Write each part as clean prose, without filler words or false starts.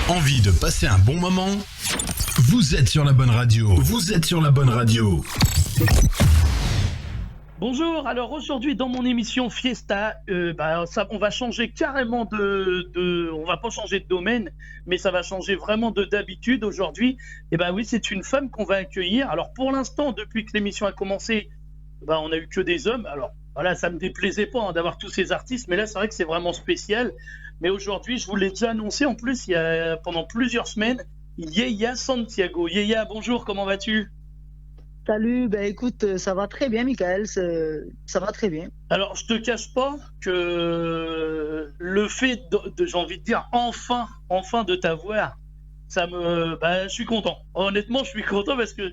Envie de passer un bon moment? Vous êtes sur la bonne radio. Vous êtes sur la bonne radio. Bonjour, alors aujourd'hui dans mon émission Fiesta, on va changer carrément on va pas changer de domaine, mais ça va changer vraiment d'habitude aujourd'hui. Et oui, c'est une femme qu'on va accueillir. Alors pour l'instant, depuis que l'émission a commencé, on a eu que des hommes. Alors voilà, ça me déplaisait pas d'avoir tous ces artistes, mais là c'est vrai que c'est vraiment spécial. Mais aujourd'hui, je vous l'ai déjà annoncé en plus, pendant plusieurs semaines, Yeya Santiago. Yeya, bonjour, comment vas-tu ? Salut, écoute, ça va très bien, Michael, ça va très bien. Alors, je te cache pas que le fait j'ai envie de dire, enfin de t'avoir, je suis content. Honnêtement, je suis content parce que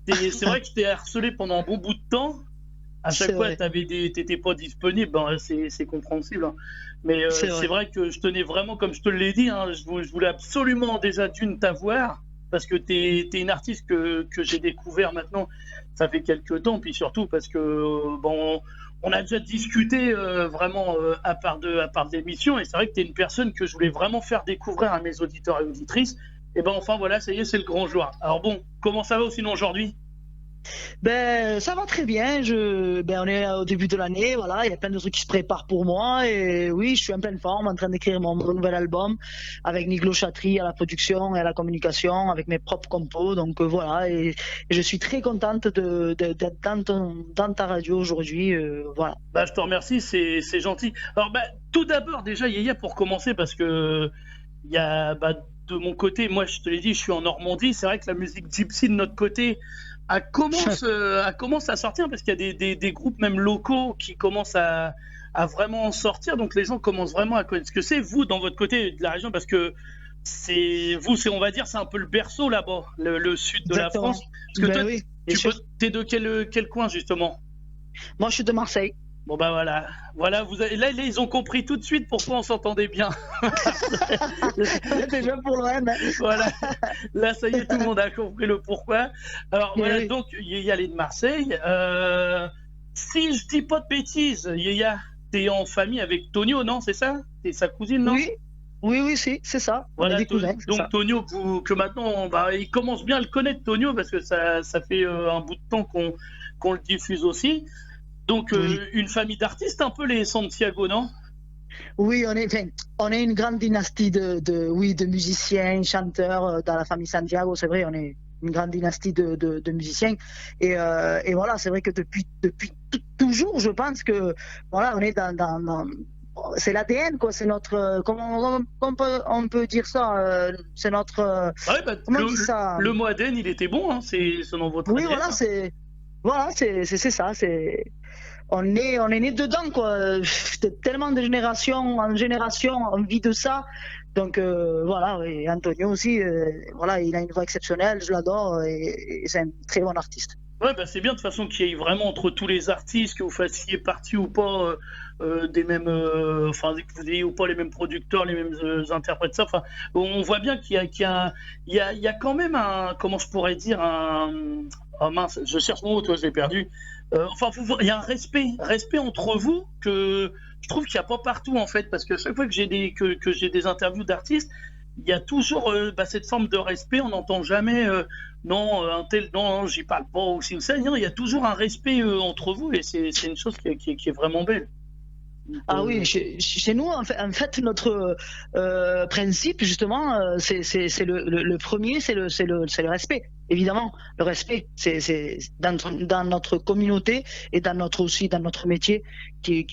c'est vrai que je t'ai harcelé pendant un bon bout de temps. À chaque fois, t'étais pas disponible, c'est compréhensible. Hein. Mais c'est vrai que je tenais vraiment, comme je te l'ai dit, je voulais absolument déjà t'avoir. Parce que t'es une artiste que j'ai découvert maintenant, ça fait quelques temps, puis surtout parce que on a déjà discuté vraiment à part d'émissions, et c'est vrai que t'es une personne que je voulais vraiment faire découvrir à mes auditeurs et auditrices. Et enfin voilà, ça y est, c'est le grand jour. Alors bon, comment ça va sinon aujourd'hui ? Ça va très bien. On est au début de l'année, voilà, il y a plein de trucs qui se préparent pour moi, et oui, je suis en pleine forme, en train d'écrire mon nouvel album avec Niglo Chatri à la production et à la communication, avec mes propres compos. Donc voilà, et je suis très contente d'être dans ta radio aujourd'hui. Voilà. Je te remercie, c'est gentil. Alors tout d'abord déjà, Yeya, pour commencer, parce que il y a de mon côté, moi je te l'ai dit, je suis en Normandie. C'est vrai que la musique gypsy de notre côté commence à sortir, parce qu'il y a des groupes même locaux qui commencent à vraiment en sortir, donc les gens commencent vraiment à connaître ce que c'est. Vous, dans votre côté de la région, parce que on va dire, c'est un peu le berceau là-bas, le sud de Exactement. La France. Parce que toi, oui, t'es de quel coin justement ? Moi, je suis de Marseille. Bon voilà, là ils ont compris tout de suite pourquoi on s'entendait bien. Déjà pour l'OM. Voilà, là ça y est, tout le monde a compris le pourquoi. Alors voilà, Oui. donc Yeya est de Marseille. Si je dis pas de bêtises, Yeya, t'es en famille avec Tonio, non, c'est ça ? T'es sa cousine, non ? Oui, c'est ça. Voilà, on est des cousins, donc ça. Tonio, que maintenant, il commence bien à le connaître, Tonio, parce que ça fait un bout de temps qu'on le diffuse aussi. Donc, Oui. une famille d'artistes, un peu les Santiago, non ? Oui, on est une grande dynastie de musiciens, chanteurs dans la famille Santiago. C'est vrai, on est une grande dynastie de musiciens. Et voilà, c'est vrai que depuis toujours, je pense que voilà, on est dans c'est l'ADN, quoi. C'est notre comment on peut dire ça. C'est notre comment on dit ça. Le mot ADN, il était bon, hein, c'est selon votre Oui, ADN. voilà, c'est ça. On est né dedans, quoi. Tellement de génération en génération, on vit de ça. Donc voilà, et Antonio aussi, voilà, il a une voix exceptionnelle, je l'adore, et c'est un très bon artiste. Ouais, c'est bien de toute façon qu'il y ait vraiment entre tous les artistes, que vous fassiez partie ou pas des mêmes, que vous ayez ou pas les mêmes producteurs, les mêmes interprètes, ça. Enfin, on voit bien qu'il y a quand même comment je pourrais dire, oh mince, je cherche mon mot, toi, je l'ai perdu. Il y a un respect entre vous que je trouve qu'il n'y a pas partout, en fait, parce que chaque fois que j'ai des interviews d'artistes, il y a toujours cette forme de respect. On n'entend jamais non, un tel, non, j'y parle pas, ou si ça. Il y a toujours un respect entre vous, et c'est une chose qui est vraiment belle. Ah oui, chez nous, en fait, notre principe, justement, c'est le premier, c'est le respect. Évidemment, le respect, c'est dans notre communauté et dans notre métier qui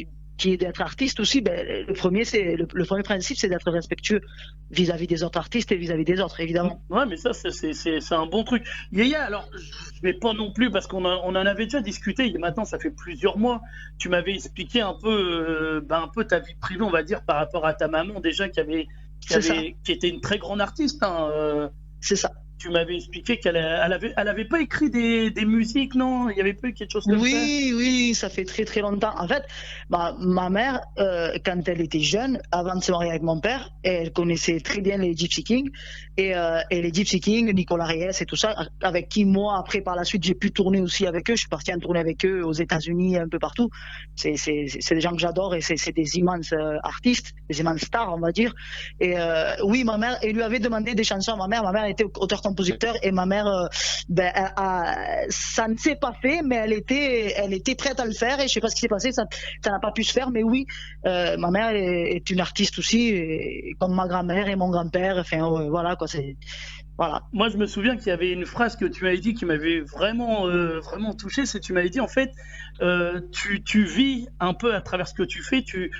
est d'être artiste aussi. Le premier principe, c'est d'être respectueux vis-à-vis des autres artistes et vis-à-vis des autres, évidemment. Ouais, mais ça, c'est un bon truc. Yeya, alors, je vais pas non plus, parce qu'on en avait déjà discuté, maintenant ça fait plusieurs mois. Tu m'avais expliqué un peu ta vie privée, on va dire, par rapport à ta maman, déjà, qui était une très grande artiste. Hein, C'est ça. tu m'avais expliqué elle avait pas écrit des musiques, non? Il y avait pas eu quelque chose comme ça? Oui, ça fait très très longtemps. En fait, ma mère, quand elle était jeune, avant de se marier avec mon père, elle connaissait très bien les Gypsy Kings et les Gypsy Kings, Nicolas Reyes et tout ça, avec qui moi après par la suite j'ai pu tourner aussi avec eux. Je suis parti en tournée avec eux aux États-Unis, un peu partout. C'est des gens que j'adore et c'est des immenses artistes, des immenses stars on va dire. Et oui, ma mère, elle lui avait demandé des chansons à ma mère. Ma mère était auteur-compositeur et ma mère, ça ne s'est pas fait, mais elle était prête à le faire et je sais pas ce qui s'est passé, ça n'a pas pu se faire, mais oui, ma mère est une artiste aussi, et comme ma grand-mère et mon grand-père, enfin voilà quoi, c'est voilà. Moi, je me souviens qu'il y avait une phrase que tu m'avais dit qui m'avait vraiment, vraiment touché. C'est tu m'avais dit en fait, tu vis un peu à travers ce que tu fais, tu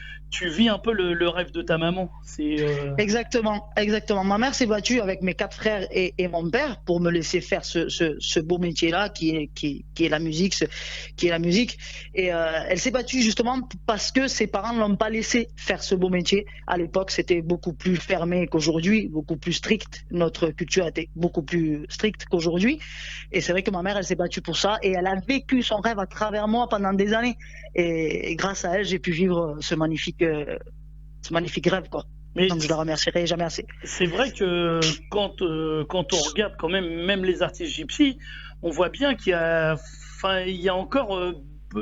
vis un peu le rêve de ta maman. C'est Exactement. Ma mère s'est battue avec mes 4 frères et mon père pour me laisser faire ce beau métier-là qui est la musique, Et elle s'est battue justement parce que ses parents ne l'ont pas laissé faire ce beau métier. À l'époque, c'était beaucoup plus fermé qu'aujourd'hui, beaucoup plus strict. Notre culture était beaucoup plus stricte qu'aujourd'hui. Et c'est vrai que ma mère, elle s'est battue pour ça et elle a vécu son rêve à travers moi pendant des années. Et grâce à elle, j'ai pu vivre ce magnifique rêve, quoi. Mais donc je la remercierai jamais assez. C'est vrai que quand on regarde quand même les artistes gypsy, on voit bien qu'il y a, enfin, il y a encore,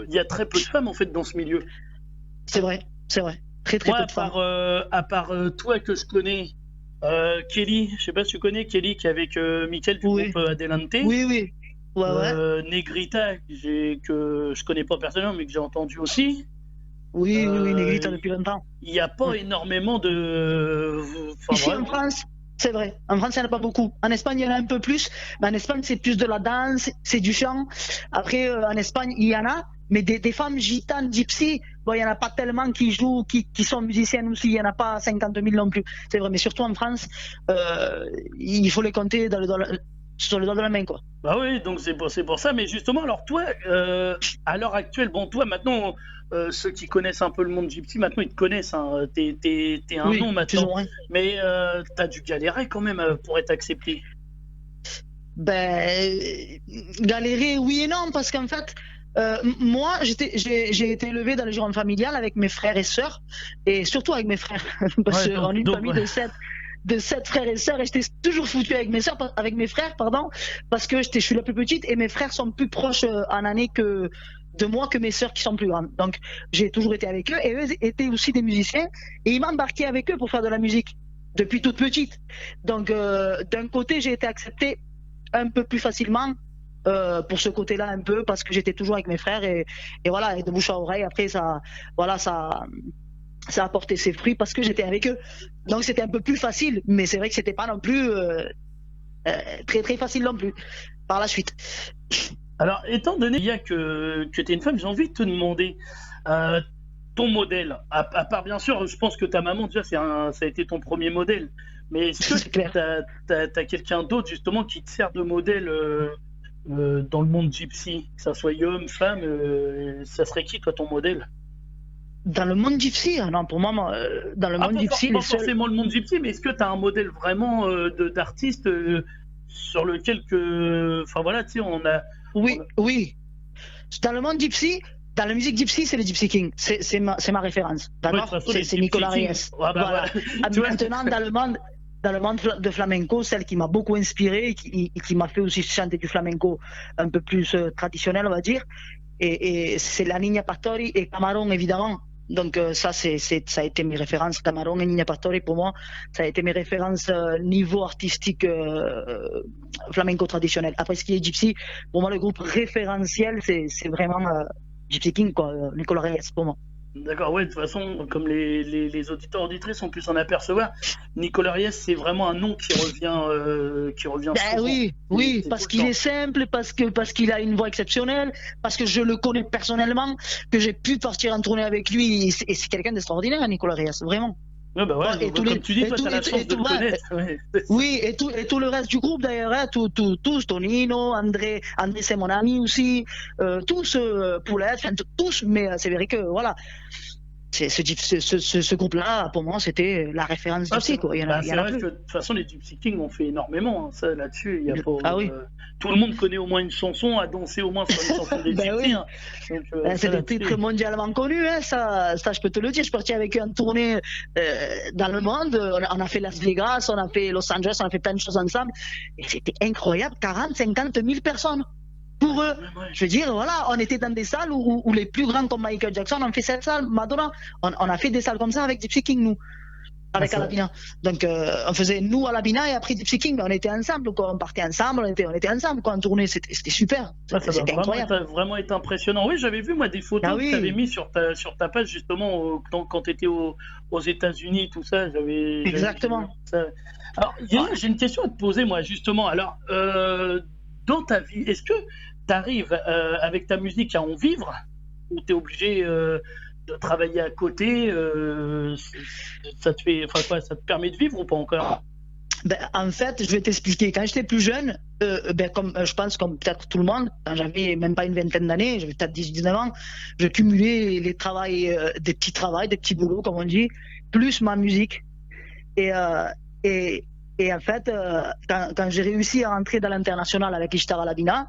il y a très peu de femmes en fait dans ce milieu. C'est vrai, très Moi, peu de femmes. à part toi que je connais, Kelly, je sais pas si tu connais Kelly qui est avec Mickaël du Oui. groupe Adelante. Oui. Ouais. Negrita que je connais pas personnellement mais que j'ai entendu aussi. Oui, Negrita depuis longtemps. Il n'y a pas énormément de. Ici en France, c'est vrai. En France, il n'y en a pas beaucoup. En Espagne, il y en a un peu plus. Mais en Espagne, c'est plus de la danse, c'est du chant. Après, en Espagne, il y en a. Mais des femmes gitanes, gypsy, bon, il n'y en a pas tellement qui jouent, qui sont musiciennes aussi. Il n'y en a pas 50 000 non plus. C'est vrai. Mais surtout en France, il faut les compter sur le doigt de la main, quoi. Bah oui, donc c'est pour ça. Mais justement, alors toi, à l'heure actuelle, bon, toi maintenant, ceux qui connaissent un peu le monde gypsy, maintenant ils te connaissent. Hein, t'es un nom maintenant. Mais t'as dû galérer quand même pour être accepté. Ben, galérer, oui et non, parce qu'en fait, moi, j'ai été élevé dans le giron familial avec mes frères et sœurs, et surtout avec mes frères, parce qu'on est une famille de 7 frères et sœurs, et j'étais toujours foutu avec mes frères, parce que je suis la plus petite, et mes frères sont plus proches en année de moi que mes sœurs qui sont plus grandes. Donc, j'ai toujours été avec eux, et eux étaient aussi des musiciens, et ils m'embarquaient avec eux pour faire de la musique, depuis toute petite. Donc, d'un côté, j'ai été accepté un peu plus facilement, pour ce côté-là un peu, parce que j'étais toujours avec mes frères, et voilà, et de bouche à oreille, après, ça a porté ses fruits parce que j'étais avec eux. Donc c'était un peu plus facile, mais c'est vrai que c'était pas non plus très très facile non plus par la suite. Alors, étant donné que tu es une femme, j'ai envie de te demander ton modèle, à part bien sûr, je pense que ta maman déjà ça a été ton premier modèle, mais est-ce que t'as quelqu'un d'autre justement qui te sert de modèle dans le monde gypsy, que ça soit homme, femme, ça serait qui toi ton modèle? Dans le monde gypsy, non, pour moi, dans le monde gypsy, pas forcément le monde gypsy, mais est-ce que tu as un modèle vraiment d'artiste sur lequel enfin voilà, tu sais, on a. Oui. Dans le monde gypsy, dans la musique gypsy, c'est les Gypsy Kings, c'est ma référence, d'accord, c'est Nicolas Reyes. Voilà. Maintenant, dans le monde de flamenco, celle qui m'a beaucoup inspiré et qui m'a fait aussi chanter du flamenco un peu plus traditionnel, on va dire, et c'est la Niña Pastori et Camarón, évidemment. Donc ça a été mes références. Camarón et Niña Pastori, pour moi, ça a été mes références niveau artistique flamenco traditionnel. Après, ce qui est gypsy, pour moi, le groupe référentiel, c'est vraiment Gypsy King, quoi, Nicolas Reyes, pour moi. D'accord, ouais, de toute façon, comme les auditeurs auditrices ont pu s'en apercevoir, Nicolas Reyes, c'est vraiment un nom qui revient souvent. Oui, parce qu'il est simple, parce qu'il a une voix exceptionnelle, parce que je le connais personnellement, que j'ai pu partir en tournée avec lui, et c'est quelqu'un d'extraordinaire, Nicolas Reyes, vraiment. Ouais, bah ouais, comme tu dis, toi, t'as la chance de le connaître. Ouais. Oui, et tout le reste du groupe d'ailleurs, hein, tous, Tonino, André c'est mon ami aussi, tous, Poulette, tous, mais c'est vrai que voilà, ce groupe-là, pour moi, c'était la référence Gypsy, quoi. Il y en a c'est vrai plus. que de toute façon, les Gypsy Kings ont fait énormément, hein, ça là-dessus. Il y a pas, Ah oui. tout le monde connaît au moins une chanson, a dansé au moins sur une chanson des Gypsy. Oui. Hein. Donc, C'est des titres mondialement connus, hein, ça je peux te le dire. Je suis parti avec eux en tournée dans le monde. On a fait Las Vegas, on a fait Los Angeles, on a fait plein de choses ensemble. Et c'était incroyable, 40, 50 000 personnes. Pour eux, je veux dire, voilà, on était dans des salles où les plus grands comme Michael Jackson ont fait cette salle, Madonna. On a fait des salles comme ça avec Gypsy King, nous, avec Alabina. Donc, on faisait nous Alabina et après Gypsy King. On était ensemble, quoi. On partait ensemble, on était ensemble, quoi. En tournée, c'était super. C'était incroyable. Vraiment été impressionnant. Oui, j'avais vu, moi, des photos que tu avais mis sur ta page, justement, quand tu étais aux États-Unis, tout ça. Exactement. Alors, j'ai une question à te poser, moi, justement. Alors, dans ta vie, est-ce que tu arrives avec ta musique à en vivre ou tu es obligé de travailler à côté ça te permet de vivre ou pas encore? En fait, je vais t'expliquer. Quand j'étais plus jeune, comme je pense comme peut-être tout le monde, quand j'avais même pas une vingtaine d'années, j'avais peut-être 18-19 ans, je cumulais les travails, des petits boulots, comme on dit, plus ma musique. Et en fait, quand j'ai réussi à rentrer dans l'international avec Ishtar Alabina,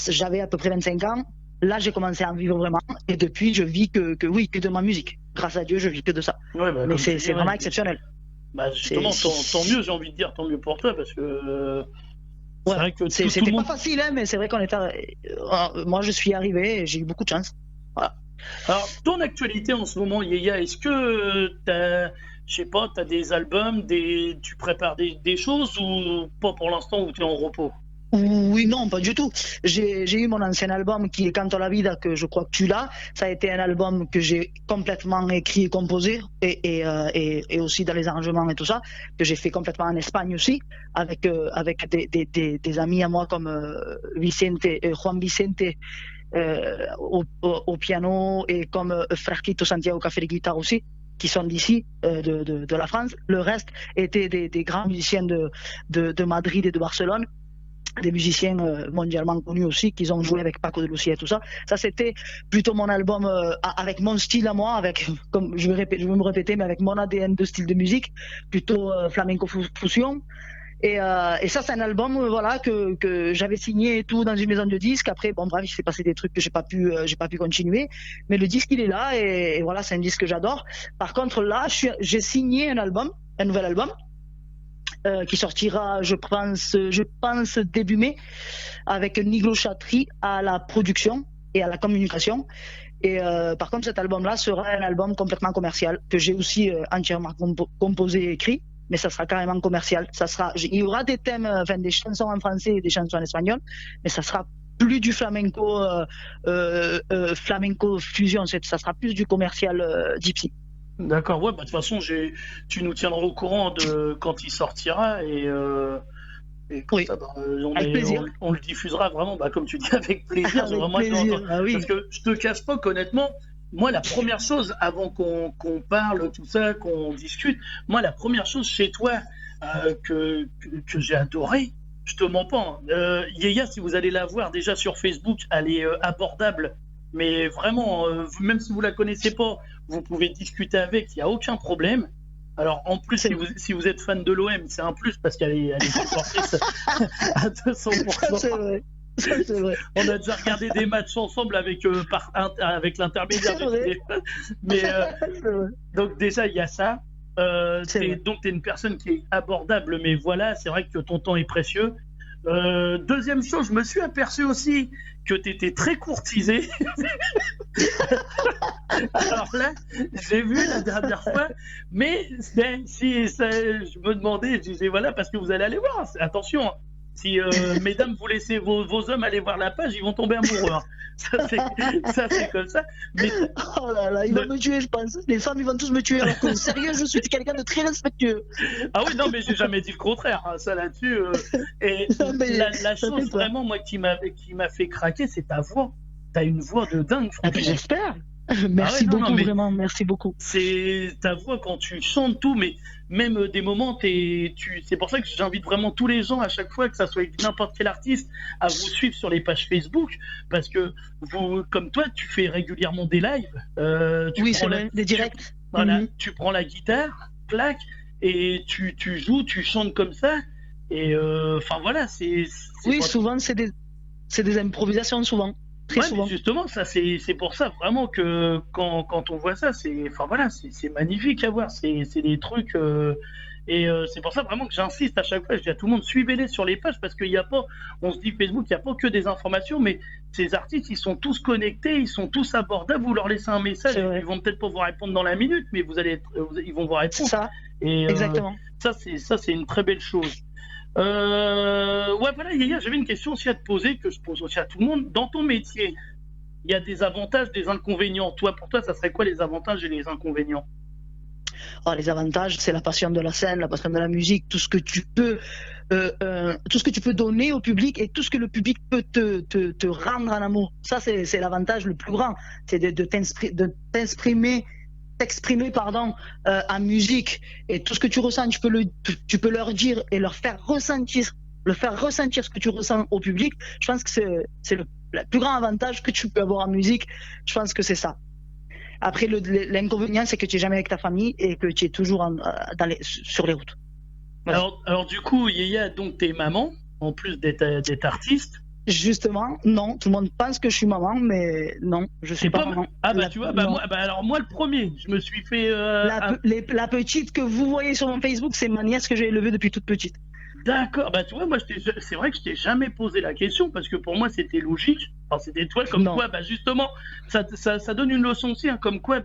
j'avais à peu près 25 ans. Là, j'ai commencé à en vivre vraiment. Et depuis, je vis que de ma musique. Grâce à Dieu, je vis que de ça. Ouais, mais c'est vraiment exceptionnel. Justement, tant mieux, j'ai envie de dire, tant mieux pour toi, parce que c'est vrai que c'était pas facile, hein, mais c'est vrai qu'on était. Moi, je suis arrivé et j'ai eu beaucoup de chance. Voilà. Alors, ton actualité en ce moment, Yaya, est-ce que je sais pas, tu as des albums, tu prépares des choses ou pas pour l'instant, ou tu es en repos? Oui, non, pas du tout. J'ai eu mon ancien album qui est Canto la Vida, que je crois que tu l'as. Ça a été un album que j'ai complètement écrit et composé, et aussi dans les arrangements et tout ça, que j'ai fait complètement en Espagne aussi, avec des amis à moi comme Juan Vicente au piano, et comme Frasquito Santiago Café de guitare aussi, qui sont d'ici, de la France. Le reste étaient des grands musiciens de Madrid et de Barcelone, des musiciens mondialement connus aussi, qui ont joué avec Paco de Lucia et tout ça. Ça, c'était plutôt mon album avec mon style à moi, comme je vais me répéter, mais avec mon ADN de style de musique, plutôt flamenco fusion. Et ça, c'est un album voilà, que j'avais signé et tout dans une maison de disques. Après, bon, bref, il s'est passé des trucs que j'ai pas pu continuer. Mais le disque, il est là, et voilà, c'est un disque que j'adore. Par contre, là, j'ai signé un nouvel album, qui sortira, je pense début mai, avec Niglo Chatri à la production et à la communication. Et par contre, cet album-là sera un album complètement commercial, que j'ai aussi entièrement composé et écrit, mais ça sera carrément commercial. Il y aura des thèmes, des chansons en français et des chansons en espagnol, mais ça sera plus du flamenco fusion, ça sera plus du commercial gypsy. D'accord, ouais, de toute façon, tu nous tiendras au courant de quand il sortira, et comme ça, on le diffusera vraiment, comme tu dis, avec plaisir. Avec plaisir. Parce que je te cache pas qu'honnêtement, moi, la première chose, avant qu'on parle, tout ça, qu'on discute, moi, la première chose chez toi que j'ai adoré, je te mens pas, Yaya, si vous allez la voir déjà sur Facebook, elle est abordable, mais vraiment, même si vous la connaissez pas, vous pouvez discuter avec, il n'y a aucun problème. Alors, en plus, si vous êtes fan de l'OM, c'est un plus, parce qu'elle est supportrice à 200%. C'est vrai. C'est vrai. On a déjà regardé des matchs ensemble avec l'intermédiaire. Mais donc déjà, il y a ça. Donc, tu es une personne qui est abordable, mais voilà, c'est vrai que ton temps est précieux. Deuxième chose, je me suis aperçu aussi que tu étais très courtisé. Alors là, j'ai vu la dernière fois, mais je me demandais, je disais voilà, parce que vous allez aller voir, attention, si mesdames, vous laissez vos hommes aller voir la page, ils vont tomber amoureux. Hein. Ça, c'est comme ça. Mais... Oh là là, ils vont me tuer, je pense. Les femmes, ils vont tous me tuer. Alors que, sérieux, je suis quelqu'un de très respectueux. Ah oui, non, mais j'ai jamais dit le contraire. Hein, ça là-dessus. Et la chose vraiment, moi, qui m'a fait craquer, c'est ta voix. T'as une voix de dingue. Ah, j'espère. Merci non, beaucoup, mais vraiment, merci beaucoup. c'est ta voix quand tu chantes tout, mais même des moments, c'est pour ça que j'invite vraiment tous les gens à chaque fois, que ça soit avec n'importe quel artiste, à vous suivre sur les pages Facebook, parce que vous, comme toi, tu fais régulièrement des lives. Oui, c'est vrai, des directs. Voilà, Mhm. tu prends la guitare, clac, et tu joues, tu chantes comme ça. Et enfin voilà, c'est Oui, pas- souvent, c'est des improvisations, souvent. Très Ouais, mais souvent. justement, ça c'est pour ça vraiment que quand on voit ça, enfin voilà, c'est magnifique à voir. C'est des trucs et c'est pour ça vraiment que j'insiste à chaque fois. Je dis à tout le monde, suivez-les sur les pages parce qu'il y a pas, on se dit Facebook, il n'y a pas que des informations, mais ces artistes, ils sont tous connectés, ils sont tous abordables. Vous leur laissez un message, C'est vrai. ils vont peut-être pas vous répondre dans la minute, mais ils vont vous C'est répondre. ça, Et exactement. ça c'est une très belle chose. Ouais, voilà, Yaya, j'avais une question aussi à te poser, que je pose aussi à tout le monde. Dans ton métier, il y a des avantages, des inconvénients. Toi, pour toi, ça serait quoi les avantages et les inconvénients? Oh, les avantages, c'est la passion de la scène, la passion de la musique, tout ce que tu peux donner au public et tout ce que le public peut te rendre en amour. Ça, c'est l'avantage le plus grand. C'est de t'exprimer en musique. Et tout ce que tu ressens, tu peux leur dire et leur faire ressentir ce que tu ressens au public. Je pense que c'est le plus grand avantage que tu peux avoir en musique. Je pense que c'est ça. Après, l'inconvénient, c'est que tu es jamais avec ta famille et que tu es toujours sur les routes. Voilà. Alors du coup, Yaya, donc t'es maman, en plus d'être artiste. Justement, non, tout le monde pense que je suis maman, mais non, je suis pas maman. Ah bah tu vois, alors moi le premier, je me suis fait. La petite que vous voyez sur mon Facebook, c'est ma nièce que j'ai élevée depuis toute petite. D'accord, bah tu vois, moi c'est vrai que je t'ai jamais posé la question parce que pour moi c'était logique. Enfin, c'était toi comme Non. quoi, bah justement, ça donne une leçon aussi, hein, comme quoi,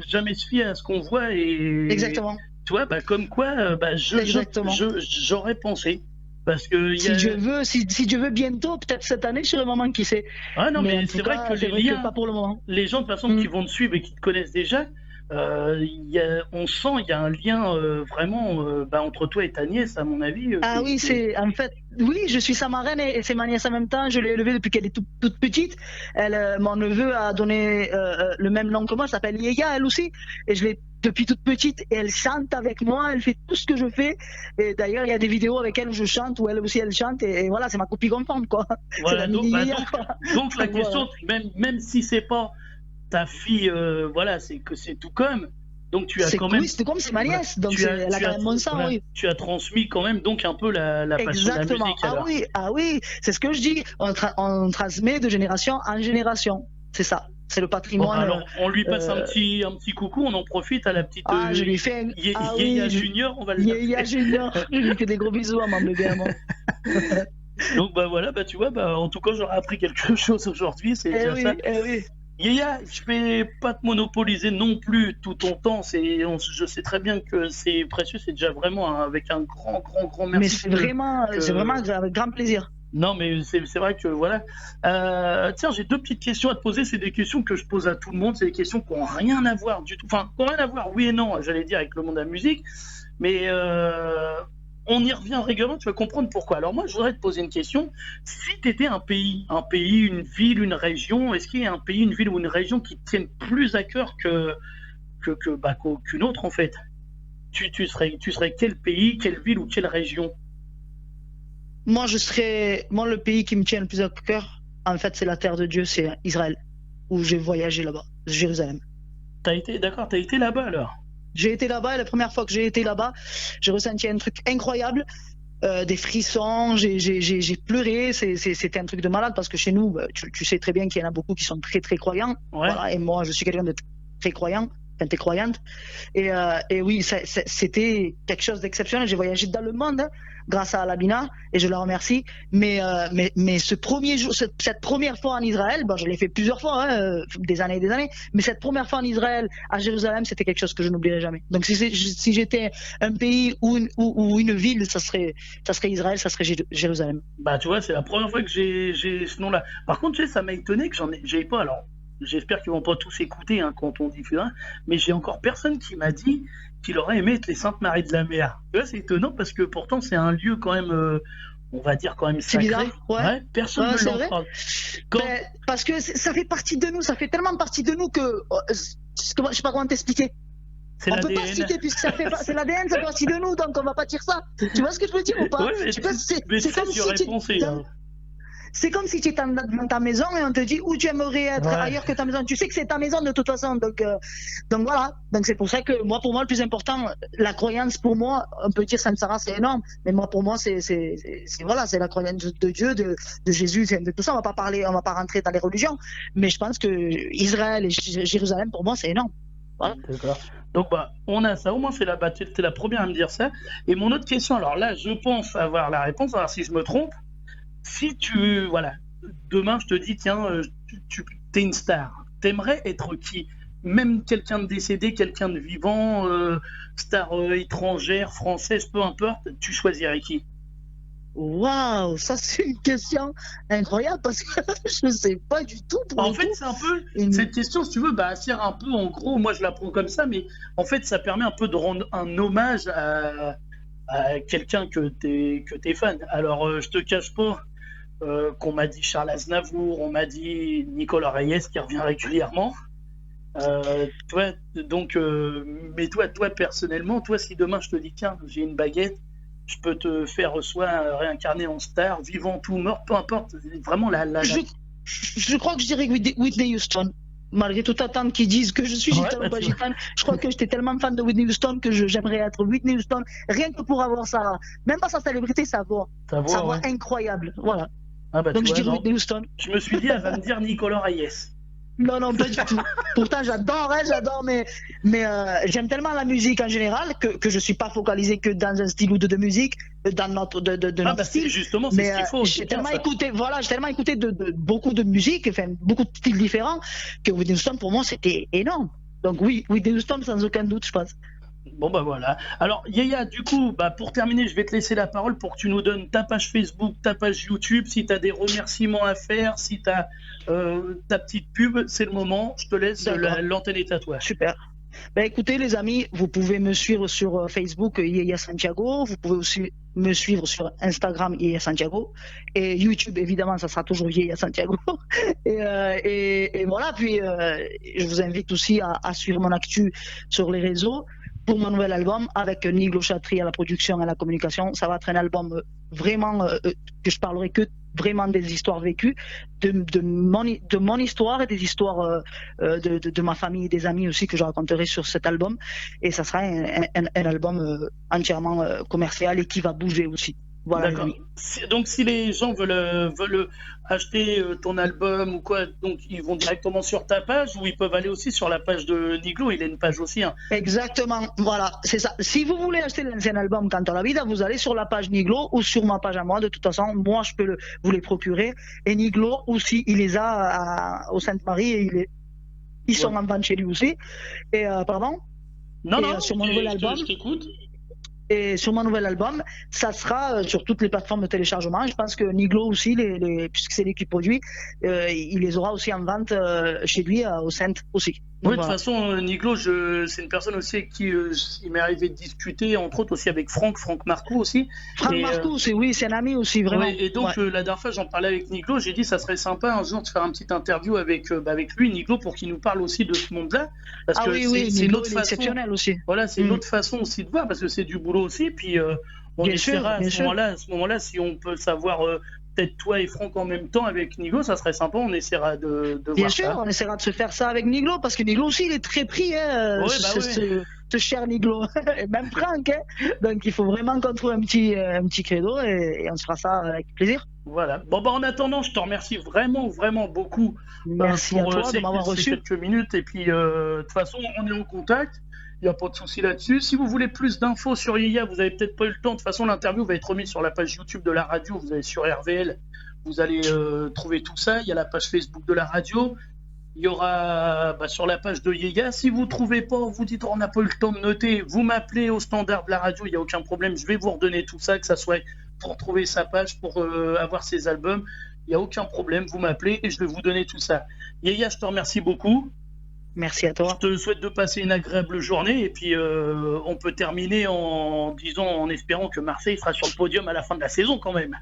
jamais se fier à ce qu'on voit et. Exactement. Tu vois, comme quoi, Exactement. j'aurais pensé. Parce que Si Dieu veut bientôt, peut-être cette année, je serai maman, qui sait. Ah non, mais en c'est tout vrai cas, que c'est vrai que pas pour le moment. les gens de toute façon qui vont te suivre et qui te connaissent déjà, on sent il y a un lien vraiment entre toi et ta nièce, à mon avis. Ah oui, en fait, oui, je suis sa marraine et c'est ma nièce en même temps. Je l'ai élevée depuis qu'elle est toute petite. Mon neveu a donné le même nom que moi, elle s'appelle Yaya, elle aussi. Et je l'ai depuis toute petite et elle chante avec moi, elle fait tout ce que je fais. Et d'ailleurs, il y a des vidéos avec elle où je chante, où elle aussi elle chante. Et voilà, c'est ma copine conforme, quoi. Voilà, C'est la mini Yaya, donc la Voilà. question, même si c'est pas ta fille, voilà, c'est que c'est tout comme. Donc tu as quand même. Oui, c'est comme c'est ma nièce, donc elle a quand même mon sang, voilà, oui. tu as transmis quand même donc un peu la passion de la Exactement. musique. Alors. Ah oui, c'est ce que je dis. On transmet de génération en génération. C'est ça. C'est le patrimoine. Bon, alors, on lui passe un petit coucou, on en profite à la petite. Je lui fais Yaya Junior, on va le Yaya Junior. Je lui fais des gros bisous à mon bébé à moi. Donc voilà, tu vois, en tout cas j'aurais appris quelque chose aujourd'hui, c'est déjà ça. Oui. Yaya, je vais pas te monopoliser non plus tout ton temps. Je sais très bien que c'est précieux, c'est déjà vraiment avec un grand merci. Mais c'est vraiment avec grand plaisir. Non, mais c'est vrai que voilà. Tiens, j'ai deux petites questions à te poser. C'est des questions que je pose à tout le monde. C'est des questions qui n'ont rien à voir du tout. Enfin, qui n'ont rien à voir, oui et non, j'allais dire, avec le monde de la musique. Mais on y revient régulièrement, tu vas comprendre pourquoi. Alors moi, je voudrais te poser une question. Si tu étais un pays, une ville, une région, est-ce qu'il y a un pays, une ville ou une région qui te tienne plus à cœur qu'une autre, en fait? Tu serais quel pays, quelle ville ou quelle région? Moi, le pays qui me tient le plus à cœur, en fait, c'est la terre de Dieu, c'est Israël, où j'ai voyagé là-bas, Jérusalem. T'as été là-bas alors? J'ai été là-bas et la première fois que j'ai été là-bas, j'ai ressenti un truc incroyable, des frissons, j'ai pleuré, c'était un truc de malade parce que chez nous, tu sais très bien qu'il y en a beaucoup qui sont très très croyants, ouais. Voilà, et moi je suis quelqu'un de très croyant, quand t'es croyante, et oui, c'était quelque chose d'exceptionnel. J'ai voyagé dans le monde grâce à Labina et je la remercie, mais ce premier jour, cette première fois en Israël, je l'ai fait plusieurs fois, des années et des années, mais cette première fois en Israël, à Jérusalem, c'était quelque chose que je n'oublierai jamais. Donc si j'étais un pays ou une ville, ça serait Israël, ça serait Jérusalem. Tu vois, c'est la première fois que j'ai ce nom-là. Par contre, tu sais, ça m'a étonné que j'ai pas, alors j'espère qu'ils vont pas tous écouter quand on diffuse, mais j'ai encore personne qui m'a dit qu'il aurait aimé être les Saintes Maries de la Mer. Tu vois, c'est étonnant parce que pourtant c'est un lieu quand même, on va dire quand même C'est sacré. bizarre, ouais. Personne Ouais, ne c'est vrai. l'entend. Quand... Ben, parce que ça fait partie de nous, ça fait tellement partie de nous que je sais pas comment t'expliquer. C'est On peut pas l'ADN. citer puisque c'est l'ADN, ça fait partie de nous, donc on va pas dire ça. Tu vois ce que je veux dire ou pas? Ouais, mais Je sais pas, mais c'est ça, comme j'y si aurais tu pensé. Hein. c'est comme si tu étais dans ta maison et on te dit où tu aimerais être ailleurs que ta maison. Tu sais que c'est ta maison de toute façon, donc voilà. Donc c'est pour ça que pour moi le plus important, la croyance pour moi, on peut dire Samsara c'est énorme, mais moi pour moi c'est voilà, c'est la croyance de Dieu, de Jésus, de tout ça. On va pas rentrer dans les religions, mais je pense que Israël et Jérusalem pour moi c'est énorme. Voilà. D'accord. Donc on a ça, au moins c'est la première à me dire ça. Et mon autre question, alors là je pense avoir la réponse, alors si je me trompe, si demain je te dis tiens, tu es une star, t'aimerais être qui? Même quelqu'un de décédé, quelqu'un de vivant, star étrangère, française, peu importe, tu choisirais qui? Waouh, ça c'est une question incroyable parce que je sais pas du tout. En fait, c'est un peu cette question, si tu veux, sert un peu en gros, moi je la prends comme ça, mais en fait ça permet un peu de rendre un hommage à quelqu'un que t'es fan. Alors je te cache pas qu'on m'a dit Charles Aznavour, on m'a dit Nicolas Reyes qui revient régulièrement. Mais toi personnellement, toi si demain je te dis tiens j'ai une baguette, je peux te faire soit réincarner en star, vivant ou mort, peu importe, vraiment Je crois que je dirais Whitney Houston. Malgré toute attente qui disent que je suis gitane ou pas gitane, je crois que j'étais tellement fan de Whitney Houston que j'aimerais être Whitney Houston, rien que pour avoir même pas sa célébrité, sa voix incroyable. Voilà. Donc je dirais Whitney Houston. Je me suis dit, elle va me dire Nicolas Reyes. Non, pas du tout. Pourtant, j'adore, mais j'aime tellement la musique en général que je suis pas focalisé que dans un style ou deux de musique, dans notre style. Justement, c'est ce qu'il faut. J'ai tellement écouté, de beaucoup de musique, enfin beaucoup de styles différents, que Whitney Houston pour moi c'était énorme. Donc oui, Whitney Houston sans aucun doute, je pense. Bon voilà. Alors Yaya, du coup, pour terminer, je vais te laisser la parole pour que tu nous donnes ta page Facebook, ta page YouTube, si tu as des remerciements à faire, si tu as ta petite pub, c'est le moment, je te laisse, l'antenne est à toi. Super. Écoutez les amis, vous pouvez me suivre sur Facebook Yaya Santiago, vous pouvez aussi me suivre sur Instagram Yaya Santiago et YouTube évidemment ça sera toujours Yaya Santiago et voilà, puis je vous invite aussi à suivre mon actu sur les réseaux pour mon nouvel album avec Niglo Chatri à la production et à la communication. Ça va être un album vraiment que je parlerai que vraiment des histoires vécues, de mon histoire et des histoires de ma famille et des amis aussi que je raconterai sur cet album. Et ça sera un album entièrement commercial et qui va bouger aussi. Voilà. D'accord. Donc si les gens veulent acheter ton album ou quoi, donc ils vont directement sur ta page ou ils peuvent aller aussi sur la page de Niglo, il a une page aussi. Hein. Exactement, voilà, c'est ça. Si vous voulez acheter l'ancien album Canto la Vida, vous allez sur la page Niglo ou sur ma page à moi. De toute façon, moi je peux vous les procurer. Et Niglo aussi, il les a au Sainte-Marie et ils sont en vente chez lui aussi. Et pardon. Non, sur mon nouvel album. Je t'écoute. Et sur mon nouvel album, ça sera sur toutes les plateformes de téléchargement. Je pense que Niglo aussi, puisque c'est lui qui produit, il les aura aussi en vente chez lui au Centre aussi. Oui, de toute façon, Niglo, c'est une personne aussi avec qui il m'est arrivé de discuter, entre autres aussi avec Franck Marcoux aussi. Franck Marcoux, c'est un ami aussi, vraiment. Ouais, et donc, la dernière fois, j'en parlais avec Niglo, j'ai dit ça serait sympa un jour de faire un petit interview avec lui, Niglo, pour qu'il nous parle aussi de ce monde-là. Parce que c'est une autre façon. Exceptionnel aussi. Voilà, c'est une autre façon aussi de voir, parce que c'est du boulot aussi. Puis, on essaiera à ce moment-là, si on peut savoir. Peut-être toi et Franck en même temps avec Niglo, ça serait sympa, on essaiera de voir ça. Bien sûr, on essaiera de se faire ça avec Niglo, parce que Niglo aussi, il est très pris, ce cher Niglo, et même Franck, donc il faut vraiment qu'on trouve un petit credo, et on se fera ça avec plaisir. Voilà, en attendant, je te remercie vraiment beaucoup. Merci pour à toi de m'avoir reçu. Quelques minutes, et puis de toute façon, on est en contact. Il n'y a pas de souci là-dessus. Si vous voulez plus d'infos sur Yaya, vous n'avez peut-être pas eu le temps. De toute façon, l'interview va être remise sur la page YouTube de la radio. Vous allez sur RVL, vous allez trouver tout ça. Il y a la page Facebook de la radio. Il y aura sur la page de Yaya. Si vous ne trouvez pas, vous dites on n'a pas eu le temps de noter, vous m'appelez au standard de la radio, il n'y a aucun problème. Je vais vous redonner tout ça, que ça soit pour trouver sa page, pour avoir ses albums. Il n'y a aucun problème. Vous m'appelez et je vais vous donner tout ça. Yaya, je te remercie beaucoup. Merci à Je toi. te souhaite de passer une agréable journée et puis on peut terminer en espérant que Marseille sera sur le podium à la fin de la saison quand même.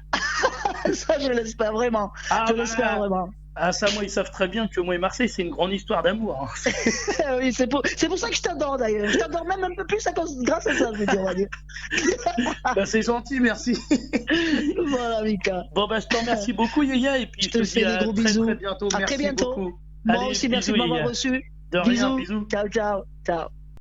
Ça, je l'espère vraiment. Ah, Je l'espère vraiment. Ah ça, moi, ils savent très bien que moi et Marseille, c'est une grande histoire d'amour. Hein. Oui, c'est pour ça que je t'adore d'ailleurs. Je t'adore même un peu plus grâce à ça, je veux dire, on va dire. Bah, c'est gentil, merci. Voilà, Mika. Bon, bah, je te remercie beaucoup, Yaya, et puis Je te dis fais des à gros très, bisous. très bientôt. À Merci très bientôt. beaucoup. Moi Allez, aussi, merci bisous, de m'avoir Yaya. reçu. De rien, bisous. Ciao, ciao. Ciao.